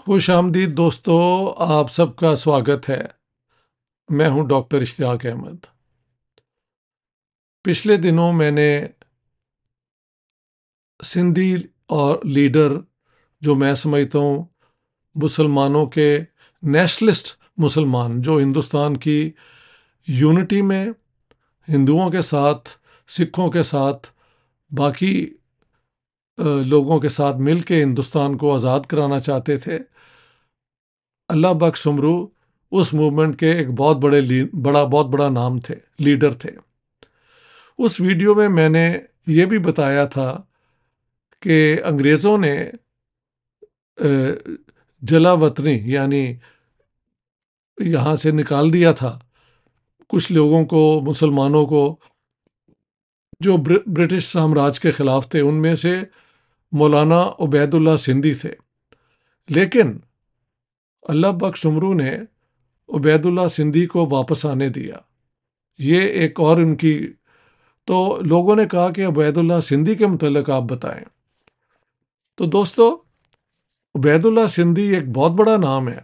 خوش آمدید دوستو، آپ سب کا سواگت ہے۔ میں ہوں ڈاکٹر اشتیاق احمد۔ پچھلے دنوں میں نے سندھی اور لیڈر جو میں سمجھتا ہوں مسلمانوں کے نیشنلسٹ مسلمان جو ہندوستان کی یونٹی میں ہندوؤں کے ساتھ، سکھوں کے ساتھ، باقی لوگوں کے ساتھ مل کے ہندوستان کو آزاد کرانا چاہتے تھے، اللہ بخش سمرو اس موومنٹ کے ایک بہت بڑا نام تھے، لیڈر تھے۔ اس ویڈیو میں نے یہ بھی بتایا تھا کہ انگریزوں نے جلا وطنی یعنی یہاں سے نکال دیا تھا کچھ لوگوں کو، مسلمانوں کو جو برٹش سامراج کے خلاف تھے۔ ان میں سے مولانا عبید اللہ سندھی تھے، لیکن اللہ بخش سمرو نے عبید اللہ سندھی کو واپس آنے دیا۔ یہ ایک اور ان کی، تو لوگوں نے کہا کہ عبید اللہ سندھی کے متعلق آپ بتائیں۔ تو دوستو، عبید اللہ سندھی ایک بہت بڑا نام ہے،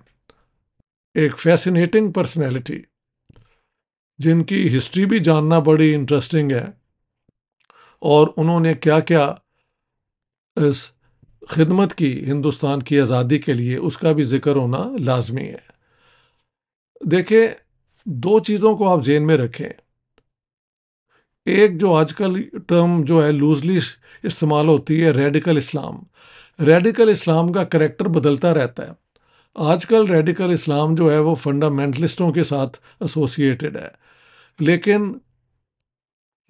ایک فیسینیٹنگ پرسنالٹی جن کی ہسٹری بھی جاننا بڑی انٹرسٹنگ ہے، اور انہوں نے کیا کیا خدمت کی ہندوستان کی آزادی کے لیے، اس کا بھی ذکر ہونا لازمی ہے۔ دیکھیں، دو چیزوں کو آپ ذہن میں رکھیں۔ ایک جو آج کل ٹرم جو ہے لوزلی استعمال ہوتی ہے، ریڈیکل اسلام۔ ریڈیکل اسلام کا کریکٹر بدلتا رہتا ہے۔ آج کل ریڈیکل اسلام جو ہے وہ فنڈامنٹلسٹوں کے ساتھ ایسوسیٹڈ ہے، لیکن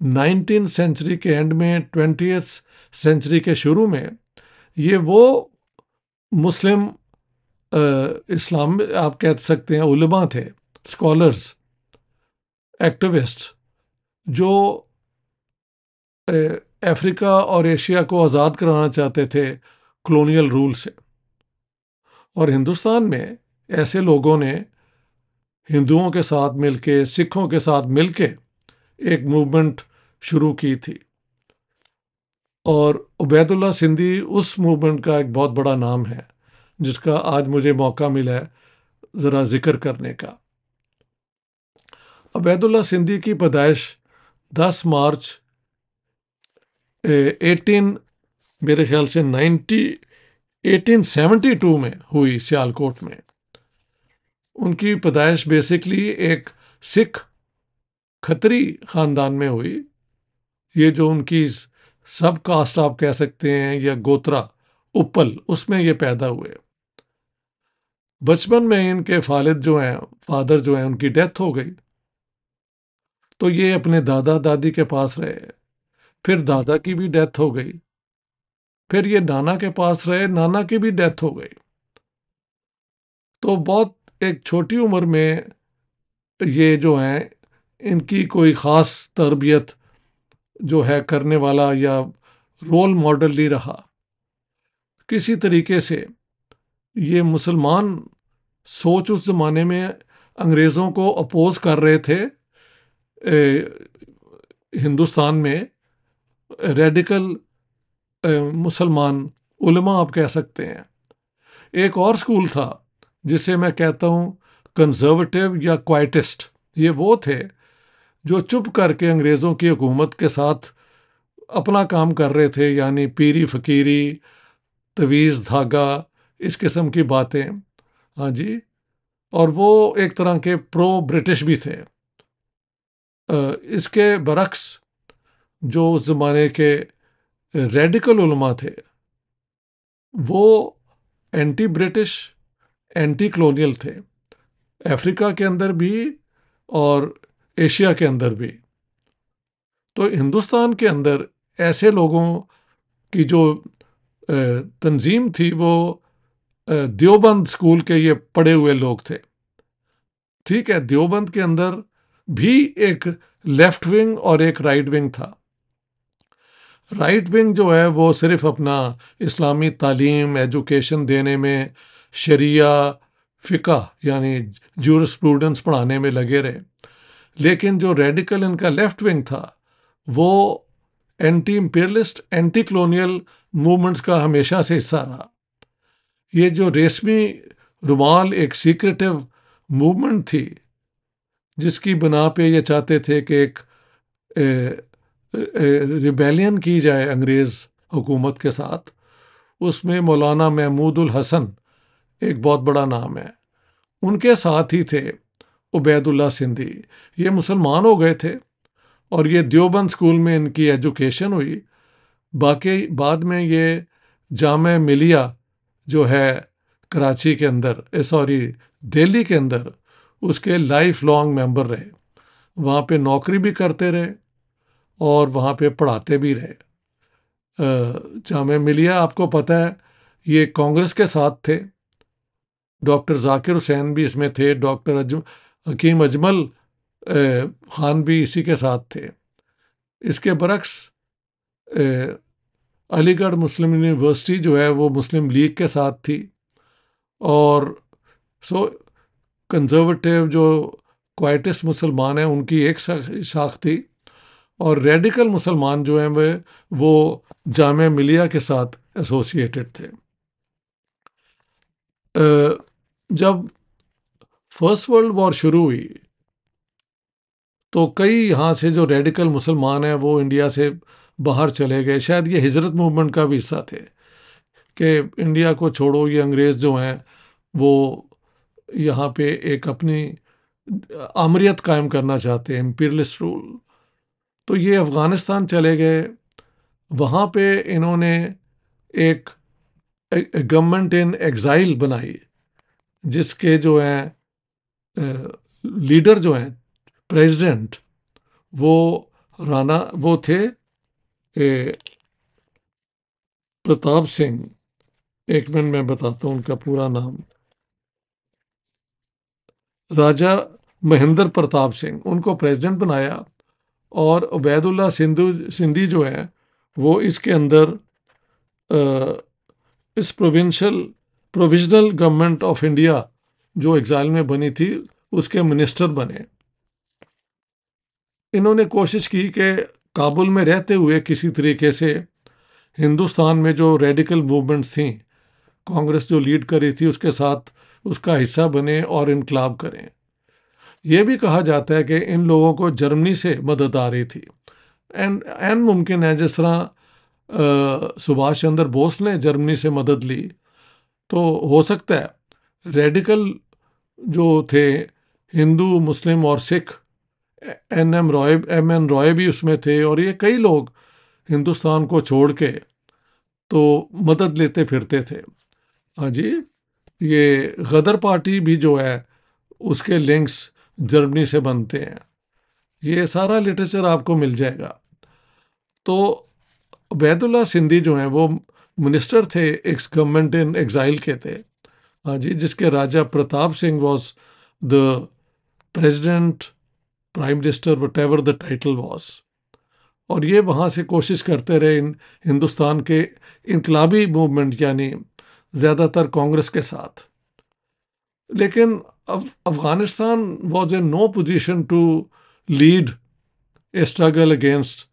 19 سینچری کے اینڈ میں، 20th سینچری کے شروع میں، یہ وہ مسلم اسلام آپ کہہ سکتے ہیں علماء تھے، اسکالرز، ایکٹیوسٹ، جو افریقہ اور ایشیا کو آزاد کرانا چاہتے تھے کلونیل رول سے۔ اور ہندوستان میں ایسے لوگوں نے ہندوؤں کے ساتھ مل کے، سکھوں کے ساتھ مل کے ایک موومنٹ شروع کی تھی، اور عبید اللہ سندھی اس موومنٹ کا ایک بہت بڑا نام ہے، جس کا آج مجھے موقع ملا ہے ذرا ذکر کرنے کا۔ عبید اللہ سندھی کی پیدائش 10 مارچ میرے خیال سے 1872 میں ہوئی، سیالکوٹ میں۔ ان کی پیدائش بیسکلی ایک سکھ کھتری خاندان میں ہوئی۔ یہ جو ان کی سب کاسٹ آپ کہہ سکتے ہیں، یا گوترا اپل، اس میں یہ پیدا ہوئے۔ بچپن میں ان کے فادر جو ہیں ان کی ڈیتھ ہو گئی، تو یہ اپنے دادا دادی کے پاس رہے، پھر دادا کی بھی ڈیتھ ہو گئی، پھر یہ نانا کے پاس رہے، نانا کی بھی ڈیتھ ہو گئی۔ تو بہت ایک چھوٹی عمر میں یہ جو ہیں، ان کی کوئی خاص تربیت جو ہے کرنے والا یا رول ماڈل نہیں رہا۔ کسی طریقے سے یہ مسلمان سوچ اس زمانے میں انگریزوں کو اپوز کر رہے تھے، ہندوستان میں ریڈیکل مسلمان علماء آپ کہہ سکتے ہیں۔ ایک اور سکول تھا جسے میں کہتا ہوں کنزرویٹو یا کوائٹسٹ۔ یہ وہ تھے جو چپ کر کے انگریزوں کی حکومت کے ساتھ اپنا کام کر رہے تھے، یعنی پیری فقیری، تویز دھاگا، اس قسم کی باتیں۔ ہاں جی، اور وہ ایک طرح کے پرو برٹش بھی تھے۔ اس کے برعکس جو اس زمانے کے ریڈیکل علماء تھے، وہ اینٹی برٹش، اینٹی کلونیل تھے، افریقہ کے اندر بھی اور ایشیا کے اندر بھی۔ تو ہندوستان کے اندر ایسے لوگوں کی جو تنظیم تھی، وہ دیوبند اسکول کے یہ پڑھے ہوئے لوگ تھے۔ ٹھیک ہے، دیوبند کے اندر بھی ایک لیفٹ ونگ اور ایک رائٹ ونگ تھا۔ رائٹ ونگ جو ہے وہ صرف اپنا اسلامی تعلیم، ایجوکیشن دینے میں، شریعہ، فقہ یعنی جورسپروڈنس پڑھانے میں لگے رہے، لیکن جو ریڈیکل ان کا لیفٹ ونگ تھا، وہ اینٹی امپیرلسٹ، اینٹی کلونیل موومنٹس کا ہمیشہ سے حصہ رہا۔ یہ جو ریشمی رومال ایک سیکریٹو موومنٹ تھی جس کی بنا پہ یہ چاہتے تھے کہ ایک ریبیلین کی جائے انگریز حکومت کے ساتھ، اس میں مولانا محمود الحسن ایک بہت بڑا نام ہے، ان کے ساتھ ہی تھے عبید اللہ سندھی۔ یہ مسلمان ہو گئے تھے اور یہ دیوبند اسکول میں ان کی ایجوکیشن ہوئی۔ باقی بعد میں یہ جامعہ ملیہ جو ہے کراچی کے اندر دہلی کے اندر، اس کے لائف لانگ ممبر رہے، وہاں پہ نوکری بھی کرتے رہے اور وہاں پہ پڑھاتے بھی رہے۔ جامعہ ملیہ آپ کو پتہ ہے یہ کانگریس کے ساتھ تھے، ڈاکٹر ذاکر حسین بھی اس میں تھے، ڈاکٹر حکیم اجمل خان بھی اسی کے ساتھ تھے۔ اس کے برعکس علی گڑھ مسلم یونیورسٹی جو ہے وہ مسلم لیگ کے ساتھ تھی، اور کنزرویٹو جو کوائٹس مسلمان ہیں ان کی ایک شاخ تھی، اور ریڈیکل مسلمان جو ہیں وہ جامعہ ملیہ کے ساتھ ایسوسیٹڈ تھے۔ جب فرسٹ ورلڈ وار شروع ہوئی تو کئی یہاں سے جو ریڈیکل مسلمان ہیں وہ انڈیا سے باہر چلے گئے، شاید یہ ہجرت موومنٹ کا بھی حصہ تھے کہ انڈیا کو چھوڑو، یہ انگریز جو ہیں وہ یہاں پہ ایک اپنی آمریت قائم کرنا چاہتے ہیں، امپیریلسٹ رول۔ تو یہ افغانستان چلے گئے، وہاں پہ انہوں نے ایک گورنمنٹ ان ایگزائل بنائی، جس کے جو ہیں لیڈر جو ہیں پریزیڈنٹ وہ تھے پرتاپ سنگھ۔ ایک منٹ میں بتاتا ہوں ان کا پورا نام، راجا مہندر پرتاپ سنگھ، ان کو پریزیڈنٹ بنایا، اور عبید اللہ سندھی جو ہے وہ اس کے اندر اس پروویژنل گورنمنٹ آف انڈیا جو ایگزائل میں بنی تھی اس کے منسٹر بنے۔ انہوں نے کوشش کی کہ کابل میں رہتے ہوئے کسی طریقے سے ہندوستان میں جو ریڈیکل موومنٹس تھیں، کانگریس جو لیڈ کری تھی، اس کے ساتھ اس کا حصہ بنے اور انقلاب کریں۔ یہ بھی کہا جاتا ہے کہ ان لوگوں کو جرمنی سے مدد آ رہی تھی، این ممکن ہے جس طرح سبھاش چندر بوس نے جرمنی سے مدد لی، تو ہو سکتا ہے ریڈیکل جو تھے ہندو، مسلم اور سکھ، ایم این رائے بھی اس میں تھے، اور یہ کئی لوگ ہندوستان کو چھوڑ کے تو مدد لیتے پھرتے تھے۔ ہاں جی، یہ غدر پارٹی بھی جو ہے اس کے لنکس جرمنی سے بنتے ہیں، یہ سارا لٹریچر آپ کو مل جائے گا۔ تو عبید اللہ سندھی جو ہیں وہ منسٹر تھے، ایکس گورنمنٹ ان ایگزائل کے تھے، ہاں جی، جس کے Raja Pratap Singh was the president, prime minister, whatever the title was. اور یہ وہاں سے کوشش کرتے رہے ہندوستان کے انقلابی موومنٹ، یعنی زیادہ تر کانگریس کے ساتھ۔ لیکن Afghanistan was a no position to lead a struggle against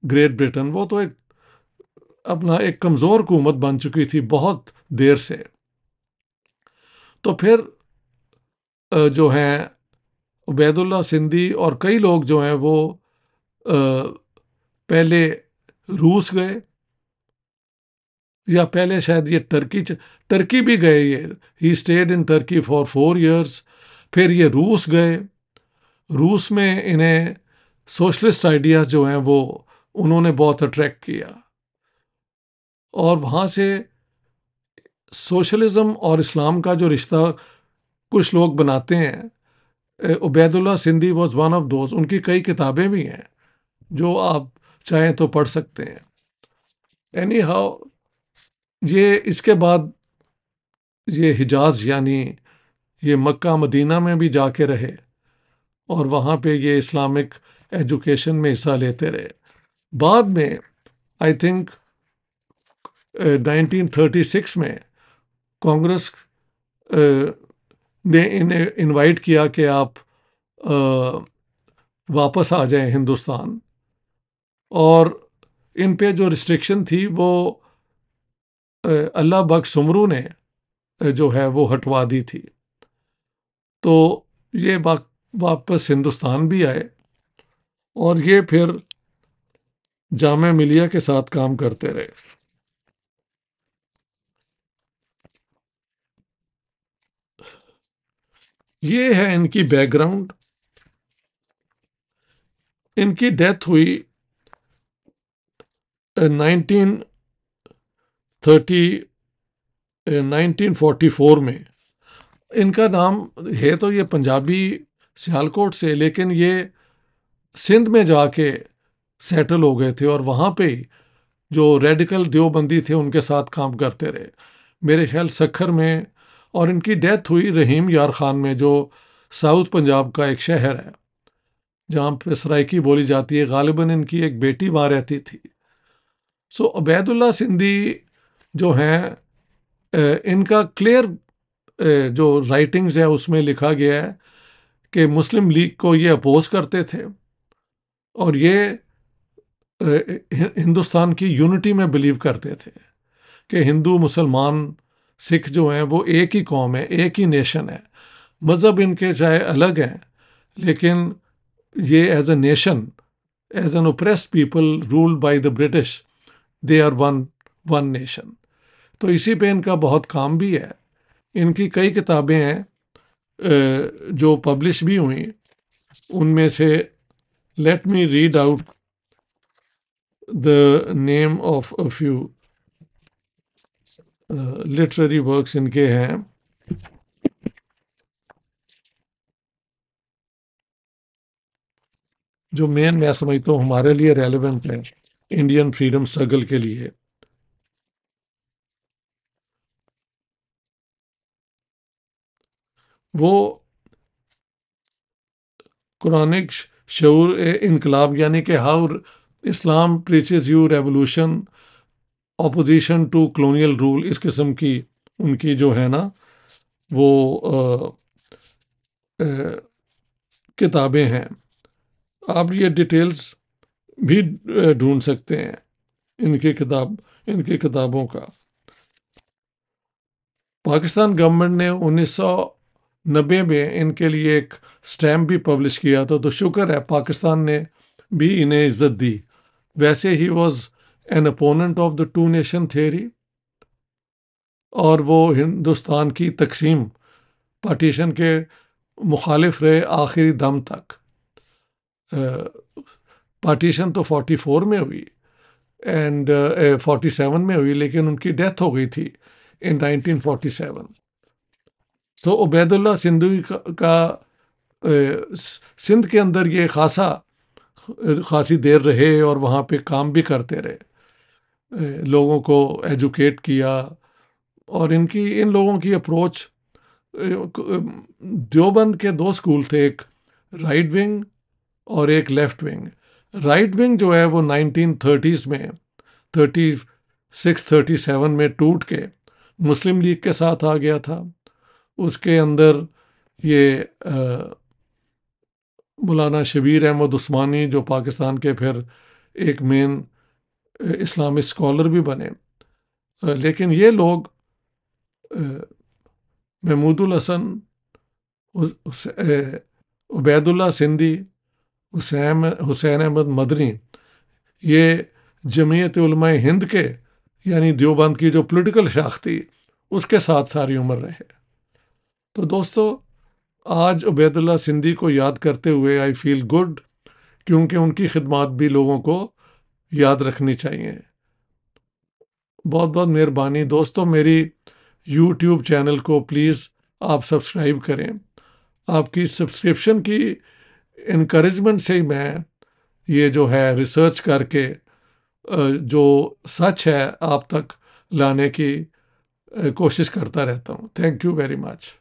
Great Britain, وہ تو اپنا ایک کمزور حکومت بن چکی تھی بہت دیر سے۔ تو پھر جو ہیں عبید اللہ سندھی اور کئی لوگ جو ہیں وہ پہلے روس گئے، یا پہلے شاید یہ ٹرکی بھی گئے، یہ ہی stayed in Turkey for 4 years۔ پھر یہ روس گئے، روس میں انہیں سوشلسٹ آئیڈیاز جو ہیں وہ انہوں نے بہت اٹریکٹ کیا، اور وہاں سے سوشلزم اور اسلام کا جو رشتہ کچھ لوگ بناتے ہیں۔ Ubaidullah Sindhi was one of those, ان کی کئی کتابیں بھی ہیں جو آپ چاہیں تو پڑھ سکتے ہیں۔ اینی ہاؤ، یہ اس کے بعد یہ حجاز یعنی یہ مکہ مدینہ میں بھی جا کے رہے، اور وہاں پہ یہ اسلامک ایجوکیشن میں حصہ لیتے رہے۔ بعد میں آئی تھنک 1936 میں کانگریس نے انہیں انوائٹ کیا کہ آپ واپس آ جائیں ہندوستان، اور ان پہ جو ریسٹرکشن تھی وہ اللہ بخش سمرو نے جو ہے وہ ہٹوا دی تھی. تو یہ واپس ہندوستان بھی آئے اور یہ پھر جامعہ ملیہ کے ساتھ کام کرتے رہے. یہ ہے ان کی بیک گراؤنڈ. ان کی ڈیتھ ہوئی 1944 میں. ان کا نام ہے تو یہ پنجابی سیالکوٹ سے، لیکن یہ سندھ میں جا کے سیٹل ہو گئے تھے اور وہاں پہ جو ریڈیکل دیوبندی تھے ان کے ساتھ کام کرتے رہے، میرے خیال سکھر میں. اور ان کی ڈیتھ ہوئی رحیم یار خان میں، جو ساؤتھ پنجاب کا ایک شہر ہے جہاں پہ سرائکی بولی جاتی ہے. غالباً ان کی ایک بیٹی وہاں رہتی تھی. سو عبید اللہ سندھی جو ہیں، ان کا کلیئر جو رائٹنگز ہے اس میں لکھا گیا ہے کہ مسلم لیگ کو یہ اپوز کرتے تھے اور یہ ہندوستان کی یونٹی میں بلیو کرتے تھے کہ ہندو مسلمان سکھ جو ہیں وہ ایک ہی قوم ہے، ایک ہی نیشن ہے. مذہب ان کے چاہے الگ ہیں لیکن یہ as a nation, as an oppressed people ruled by the British, they are one nation. تو اسی پہ ان کا بہت کام بھی ہے. ان کی کئی کتابیں ہیں جو پبلش بھی ہوئیں. ان میں سے let me read out the name of a few literary works ان کے ہیں. جو میں سمجھتا ہوں ہمارے لیے ریلیونٹ ہے انڈین فریڈم اسٹرگل کے لیے. وہ قرآنک شعور انقلاب، یعنی کہ how Islam preaches you revolution opposition to colonial rule, اس قسم کی ان کی جو ہے نا وہ کتابیں ہیں. آپ یہ ڈیٹیلز بھی ڈھونڈ سکتے ہیں ان کی کتابوں کا. پاکستان گورنمنٹ نے 1990 میں ان کے لیے ایک سٹیمپ بھی پبلش کیا تھا، تو شکر ہے پاکستان نے بھی انہیں عزت دی. ویسے he was an opponent of the two nation theory اور وہ ہندوستان کی تقسیم، پارٹیشن کے مخالف رہے آخری دم تک. پارٹیشن تو 44 میں ہوئی اینڈ 47 میں ہوئی، لیکن ان کی ڈیتھ ہو گئی تھی ان 1947. تو عبید اللہ سندھی کا سندھ کے اندر یہ خاصی دیر رہے اور وہاں پہ کام بھی کرتے رہے، لوگوں کو ایجوکیٹ کیا. اور ان لوگوں کی اپروچ، دیوبند کے 2 اسکول تھے، ایک رائٹ ونگ اور ایک لیفٹ ونگ. رائٹ ونگ جو ہے وہ 1930s میں 36-37 میں ٹوٹ کے مسلم لیگ کے ساتھ آ گیا تھا. اس کے اندر یہ مولانا شبیر احمد عثمانی جو پاکستان کے پھر ایک مین اسلامک اسکالر بھی بنے. لیکن یہ لوگ محمود الحسن، عبید اللہ سندھی، حسین احمد مدنی، یہ جمعیت علماء ہند کے یعنی دیوبند کی جو پولیٹیکل شاخ تھی اس کے ساتھ ساری عمر رہے. تو دوستو، آج عبید اللہ سندھی کو یاد کرتے ہوئے آئی فیل گڈ، کیونکہ ان کی خدمات بھی لوگوں کو یاد رکھنی چاہیے. بہت بہت مہربانی دوستو. میری یوٹیوب چینل کو پلیز آپ سبسکرائب کریں. آپ کی سبسکرپشن کی انکریجمنٹ سے ہی میں یہ جو ہے ریسرچ کر کے جو سچ ہے آپ تک لانے کی کوشش کرتا رہتا ہوں. Thank you very much.